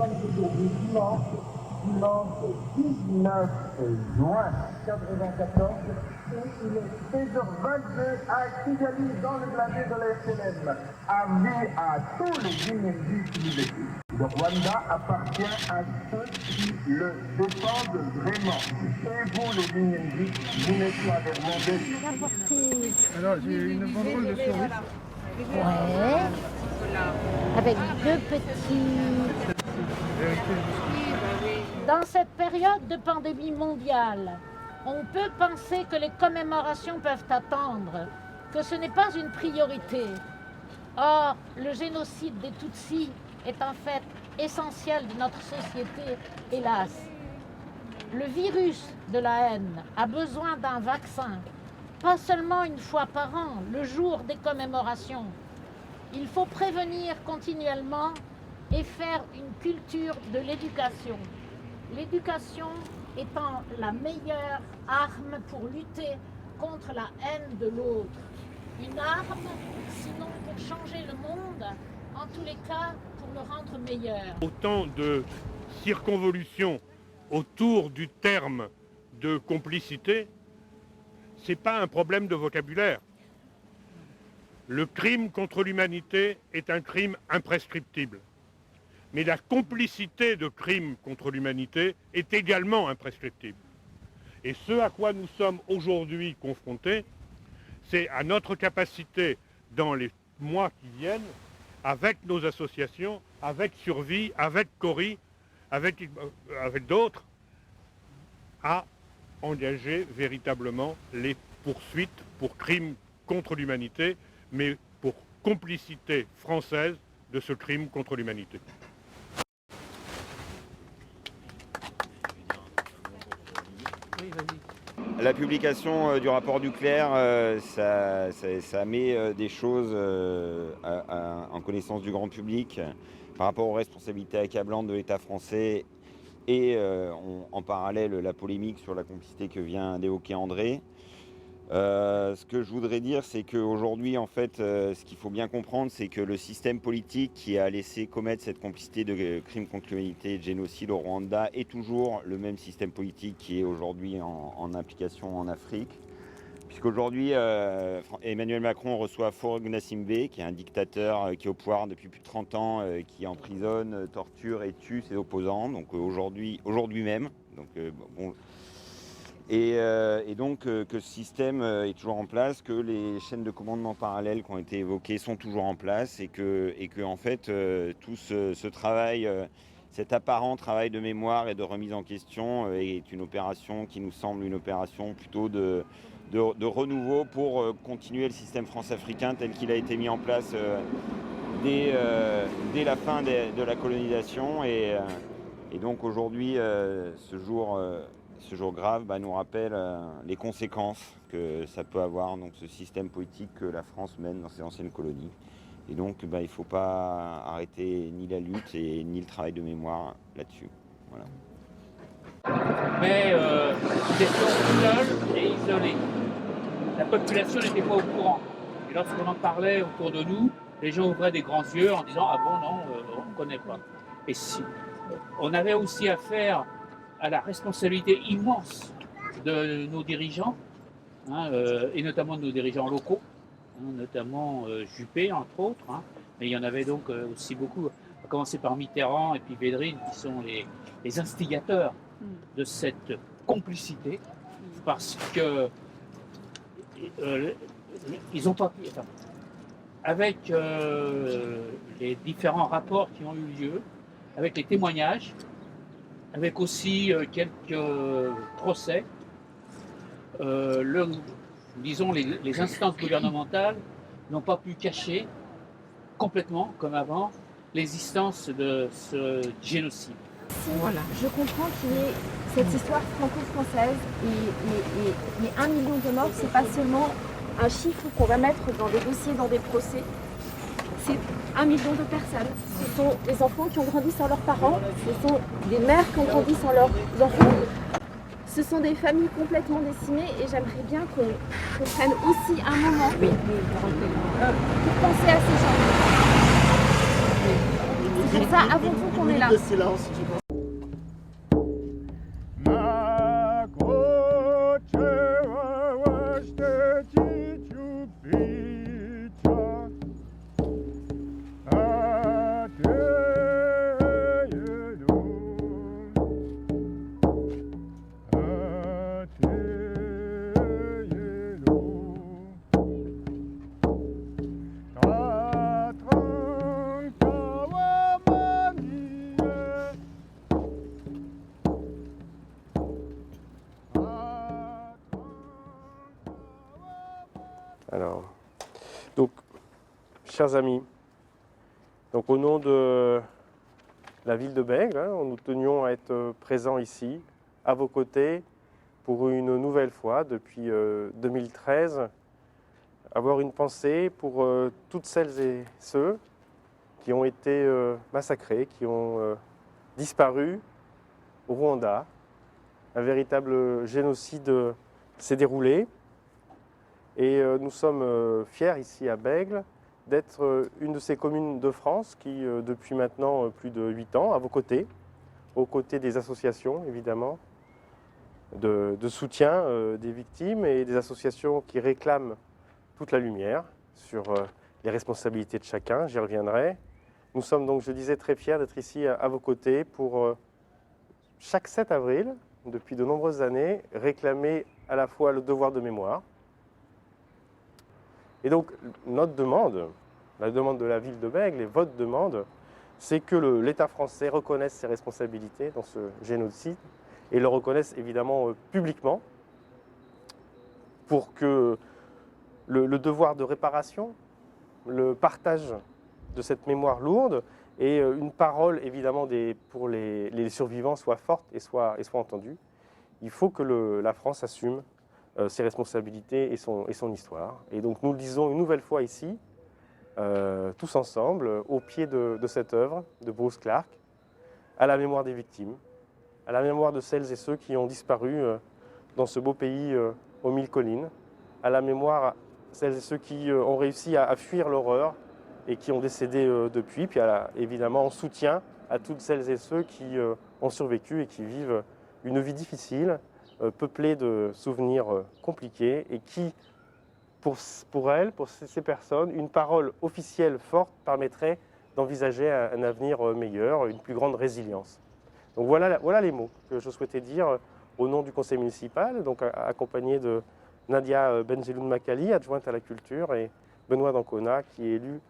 sommes aujourd'hui dimanche 19 juin 1994, il est 16h22 à Kigali, dans le blindé de la FLM. Avis à tous les Guinéens qui nous écoutent. Le Rwanda appartient à ceux qui le défendent vraiment. Et vous, les Guinéens, vous n'êtes pas demandé. Alors, j'ai une banderole de survie. Ouais. Avec deux petits... Dans cette période de pandémie mondiale, on peut penser que les commémorations peuvent attendre, que ce n'est pas une priorité. Or, le génocide des Tutsis est un fait essentiel de notre société, hélas. Le virus de la haine a besoin d'un vaccin, pas seulement une fois par an, le jour des commémorations. Il faut prévenir continuellement et faire une culture de l'éducation. L'éducation étant la meilleure arme pour lutter contre la haine de l'autre. Une arme, sinon pour changer le monde, en tous les cas pour le rendre meilleur. Autant de circonvolutions autour du terme de complicité, c'est pas un problème de vocabulaire. Le crime contre l'humanité est un crime imprescriptible. Mais la complicité de crimes contre l'humanité est également imprescriptible. Et ce à quoi nous sommes aujourd'hui confrontés, c'est à notre capacité, dans les mois qui viennent, avec nos associations, avec Survie, avec Cori, avec d'autres, à engager véritablement les poursuites pour crimes contre l'humanité, mais pour complicité française de ce crime contre l'humanité. La publication du rapport Duclerc, ça met des choses en connaissance du grand public par rapport aux responsabilités accablantes de l'État français et en parallèle la polémique sur la complicité que vient d'évoquer André. Ce que je voudrais dire, c'est qu'aujourd'hui, en fait, ce qu'il faut bien comprendre, c'est que le système politique qui a laissé commettre cette complicité de crimes contre l'humanité et de génocide au Rwanda est toujours le même système politique qui est aujourd'hui en application en Afrique. Puisqu'aujourd'hui, Emmanuel Macron reçoit Faure Gnassingbé, qui est un dictateur qui est au pouvoir depuis plus de 30 ans, qui emprisonne, torture et tue ses opposants, donc aujourd'hui même. Donc, bon. Et donc que ce système est toujours en place, que les chaînes de commandement parallèles qui ont été évoquées sont toujours en place et que en fait tout ce travail, cet apparent travail de mémoire et de remise en question est une opération qui nous semble une opération plutôt de renouveau pour continuer le système france-africain tel qu'il a été mis en place dès la fin de la colonisation. Et donc aujourd'hui, ce jour grave nous rappelle les conséquences que ça peut avoir, donc ce système politique que la France mène dans ses anciennes colonies. Et donc il ne faut pas arrêter ni la lutte et ni le travail de mémoire là-dessus. Voilà. Mais nous étions seuls et isolés. La population n'était pas au courant. Et lorsqu'on en parlait autour de nous, les gens ouvraient des grands yeux en disant « Ah bon, non, on ne connaît pas ». Et si. On avait aussi affaire à la responsabilité immense de nos dirigeants, et notamment de nos dirigeants locaux, notamment Juppé, entre autres, mais il y en avait donc aussi beaucoup, à commencer par Mitterrand et puis Védrine, qui sont les instigateurs de cette complicité, parce que ils ont pas... Enfin, avec les différents rapports qui ont eu lieu, avec les témoignages, avec aussi quelques procès, disons les instances gouvernementales n'ont pas pu cacher complètement, comme avant, l'existence de ce génocide. Voilà. Je comprends qu'il y ait cette histoire franco-française mais 1 million de morts, c'est pas seulement un chiffre qu'on va mettre dans des dossiers, dans des procès. C'est 1 million de personnes. Ce sont des enfants qui ont grandi sans leurs parents, ce sont des mères qui ont grandi sans leurs enfants. Ce sont des familles complètement décimées et j'aimerais bien qu'on prenne aussi un moment pour penser à ces gens. C'est pour ça, avant tout, qu'on est là. Alors, donc, chers amis, donc au nom de la ville de Bègles, nous tenions à être présents ici, à vos côtés, pour une nouvelle fois, depuis 2013, avoir une pensée pour toutes celles et ceux qui ont été massacrés, qui ont disparu au Rwanda. Un véritable génocide s'est déroulé. Et nous sommes fiers ici à Bègles d'être une de ces communes de France qui, depuis maintenant plus de 8 ans, à vos côtés, aux côtés des associations évidemment, de soutien des victimes et des associations qui réclament toute la lumière sur les responsabilités de chacun, j'y reviendrai. Nous sommes donc, je disais, très fiers d'être ici à vos côtés pour chaque 7 avril, depuis de nombreuses années, réclamer à la fois le devoir de mémoire. Et donc, notre demande, la demande de la ville de Bègles et votre demande, c'est que l'État français reconnaisse ses responsabilités dans ce génocide et le reconnaisse évidemment publiquement pour que le devoir de réparation, le partage de cette mémoire lourde et une parole évidemment pour les survivants soit forte et soit entendue. Il faut que la France assume ses responsabilités et son histoire. Et donc nous le disons une nouvelle fois ici, tous ensemble, au pied de cette œuvre de Bruce Clark, à la mémoire des victimes, à la mémoire de celles et ceux qui ont disparu dans ce beau pays aux 1000 collines, à la mémoire de celles et ceux qui ont réussi à fuir l'horreur et qui ont décédé depuis, puis évidemment en soutien à toutes celles et ceux qui ont survécu et qui vivent une vie difficile, peuplée de souvenirs compliqués et qui, pour elles, pour ces personnes, une parole officielle forte permettrait d'envisager un avenir meilleur, une plus grande résilience. Donc voilà les mots que je souhaitais dire au nom du conseil municipal, donc accompagné de Nadia Benjeloun Makali, adjointe à la culture, et Benoît Dancona, qui est élu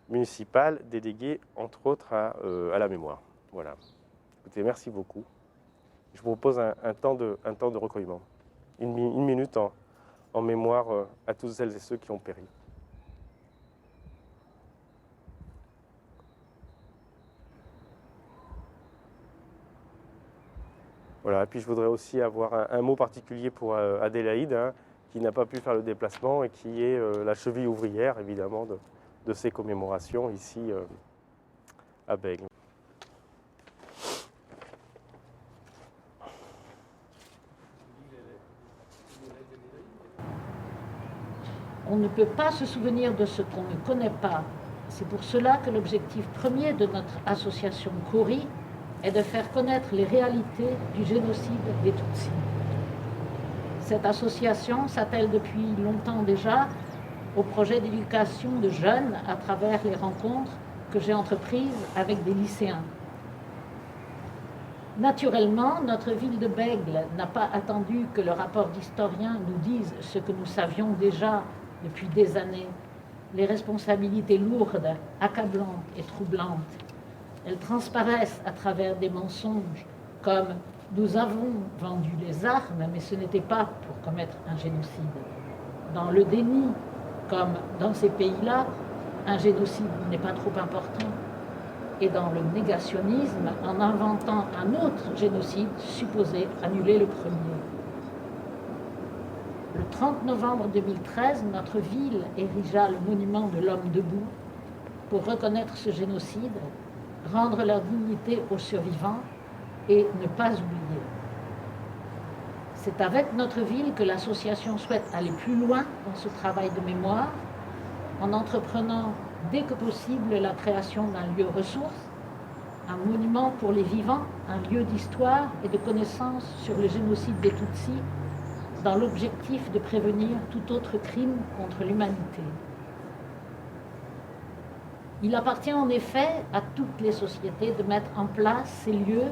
municipal, délégué entre autres à la mémoire. Voilà. Écoutez, merci beaucoup. Je vous propose un temps de recueillement, une minute en mémoire à toutes celles et ceux qui ont péri. Voilà, et puis je voudrais aussi avoir un mot particulier pour Adélaïde, qui n'a pas pu faire le déplacement et qui est la cheville ouvrière, évidemment, de ces commémorations ici à Bègles. On ne peut pas se souvenir de ce qu'on ne connaît pas. C'est pour cela que l'objectif premier de notre association CORI est de faire connaître les réalités du génocide des Tutsis. Cette association s'attelle depuis longtemps déjà au projet d'éducation de jeunes à travers les rencontres que j'ai entreprises avec des lycéens. Naturellement, notre ville de Bègles n'a pas attendu que le rapport d'historien nous dise ce que nous savions déjà depuis des années, les responsabilités lourdes, accablantes et troublantes. Elles transparaissent à travers des mensonges comme « nous avons vendu les armes, mais ce n'était pas pour commettre un génocide ». Dans le déni, comme dans ces pays-là, un génocide n'est pas trop important. Et dans le négationnisme, en inventant un autre génocide supposé annuler le premier. Le 30 novembre 2013, notre ville érigea le monument de l'homme debout pour reconnaître ce génocide, rendre leur dignité aux survivants et ne pas oublier. C'est avec notre ville que l'association souhaite aller plus loin dans ce travail de mémoire, en entreprenant dès que possible la création d'un lieu ressource un monument pour les vivants, un lieu d'histoire et de connaissance sur le génocide des Tutsis, dans l'objectif de prévenir tout autre crime contre l'humanité. Il appartient en effet à toutes les sociétés de mettre en place ces lieux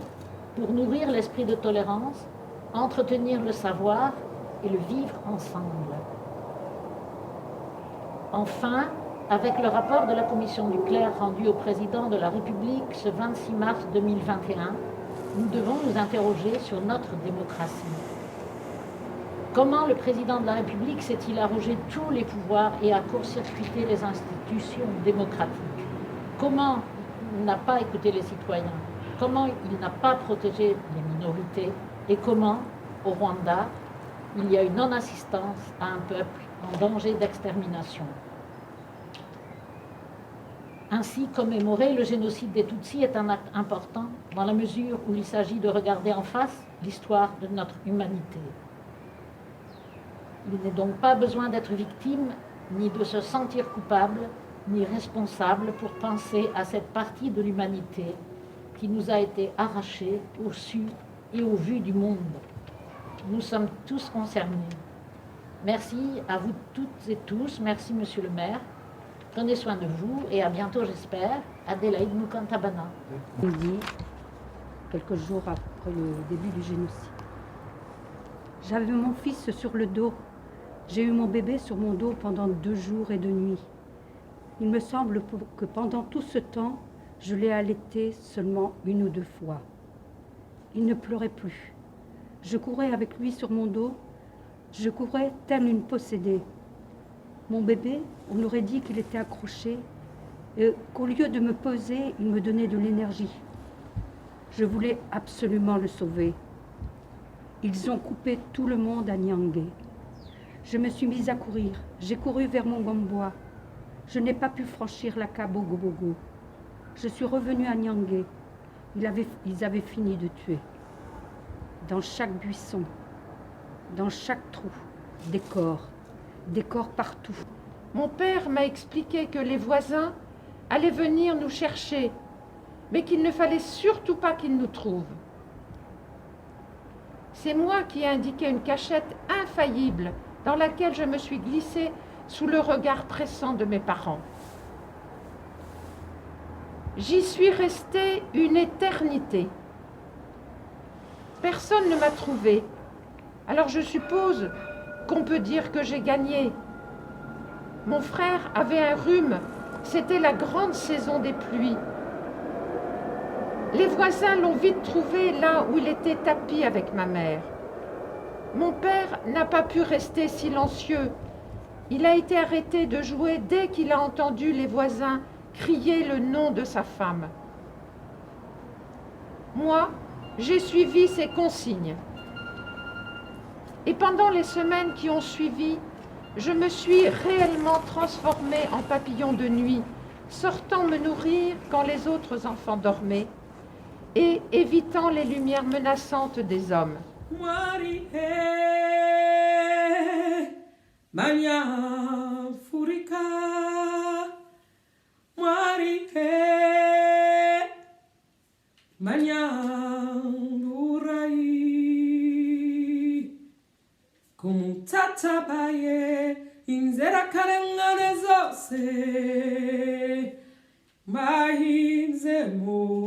pour nourrir l'esprit de tolérance, entretenir le savoir et le vivre ensemble. Enfin, avec le rapport de la commission nucléaire rendu au président de la République ce 26 mars 2021, nous devons nous interroger sur notre démocratie. Comment le président de la République s'est-il arrogé tous les pouvoirs et a court-circuité les institutions démocratiques? Comment il n'a pas écouté les citoyens? Comment il n'a pas protégé les minorités? Et comment, au Rwanda, il y a une non-assistance à un peuple en danger d'extermination? Ainsi, commémorer le génocide des Tutsis est un acte important dans la mesure où il s'agit de regarder en face l'histoire de notre humanité. Il n'est donc pas besoin d'être victime, ni de se sentir coupable, ni responsable pour penser à cette partie de l'humanité qui nous a été arrachée au su et au vu du monde. Nous sommes tous concernés. Merci à vous toutes et tous. Merci, Monsieur le maire. Prenez soin de vous et à bientôt, j'espère. Adélaïde Mukantabana. Midi, quelques jours après le début du génocide. J'avais mon fils sur le dos. J'ai eu mon bébé sur mon dos pendant 2 jours et 2 nuits. Il me semble que pendant tout ce temps, je l'ai allaité seulement 1 ou 2 fois. Il ne pleurait plus. Je courais avec lui sur mon dos. Je courais telle une possédée. Mon bébé, on aurait dit qu'il était accroché et qu'au lieu de me peser, il me donnait de l'énergie. Je voulais absolument le sauver. Ils ont coupé tout le monde à Nyangé. Je me suis mise à courir. J'ai couru vers mon Gombois. Je n'ai pas pu franchir la Kabogobogo. Je suis revenue à Nyangé. Ils avaient fini de tuer. Dans chaque buisson, dans chaque trou, des corps partout. Mon père m'a expliqué que les voisins allaient venir nous chercher, mais qu'il ne fallait surtout pas qu'ils nous trouvent. C'est moi qui ai indiqué une cachette infaillible dans laquelle je me suis glissée sous le regard pressant de mes parents. J'y suis restée une éternité. Personne ne m'a trouvée. Alors je suppose qu'on peut dire que j'ai gagné. Mon frère avait un rhume. C'était la grande saison des pluies. Les voisins l'ont vite trouvé là où il était tapi avec ma mère. Mon père n'a pas pu rester silencieux. Il a été arrêté de jouer dès qu'il a entendu les voisins crier le nom de sa femme. Moi, j'ai suivi ses consignes. Et pendant les semaines qui ont suivi, je me suis réellement transformée en papillon de nuit, sortant me nourrir quand les autres enfants dormaient et évitant les lumières menaçantes des hommes. Kumutatabaye inzera karengane zose mahinze mu